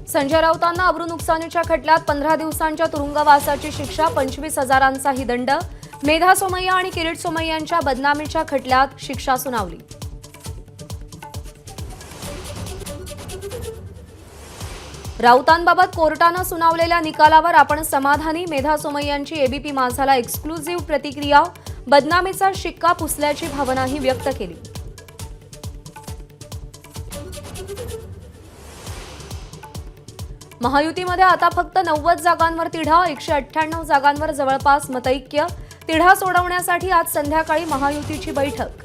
संजय राऊतांना अब्रू नुकसानीच्या खटल्यात 15 दिवसांच्या तुरुंगवासाची शिक्षा, 25,000ंचाही दंड. मेधा सोमय्या आणि किरीट सोमय्यांच्या बदनामीच्या खटल्यात शिक्षा सुनावली. राऊतांबाबत कोर्टानं सुनावलेल्या निकालावर आपण समाधानी. मेधा सोमय्यांची एबीपी माझाला एक्सक्लुझिव्ह प्रतिक्रिया. बदनामीचा शिक्का पुसल्याची भावनाही व्यक्त केली. महायुतीमध्ये आता फक्त 90 जागांवर तिढा, 198 जागांवर जवळपास मतैक्य. तिढा सोडवण्यासाठी आज संध्याकाळी महायुतीची बैठक.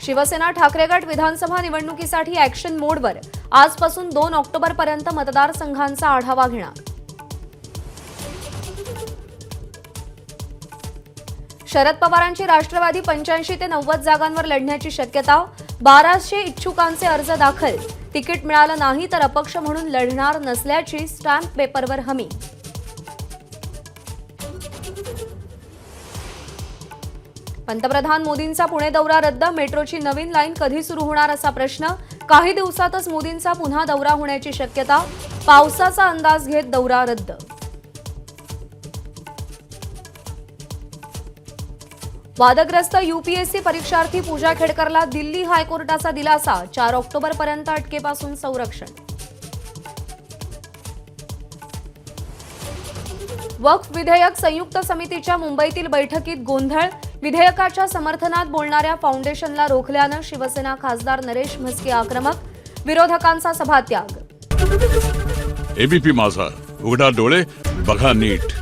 शिवसेना ठाकरे गट विधानसभा निवडणुकीसाठी ॲक्शन मोडवर. आजपासून 2 ऑक्टोबरपर्यंत मतदारसंघांचा आढावा घेणार. शरद पवारांची राष्ट्रवादी 85 ते 90 जागांवर लढण्याची शक्यता. 1200 इच्छुकांचे अर्ज दाखल. तिकीट मिळालं नाही तर अपक्ष म्हणून लढणार नसल्याची स्टॅम्प पेपरवर हमी. पंतप्रधान मोदींचा पुणे दौरा रद्द. मेट्रोची नवीन लाईन कधी सुरू होणार असा प्रश्न. काही दिवसातच मोदींचा पुन्हा दौरा होण्याची शक्यता. पावसाचा अंदाज घेत दौरा रद्द. वादग्रस्त यूपीएससी परीक्षार्थी पूजा खेडकरला दिल्ली हायकोर्टाचा दिलासा. 4 ऑक्टोबरपर्यंत अटकेपासून संरक्षण. वक्फ विधेयक संयुक्त समितीच्या मुंबईतील बैठकीत गोंधळ. विधेयकाच्या समर्थनात बोलणाऱ्या फाउंडेशनला रोखल्यानं शिवसेना खासदार नरेश म्हस्के आक्रमक. विरोधकांचा सभात्याग. एबीपी माझा, उघडा डोळे बघा नीट.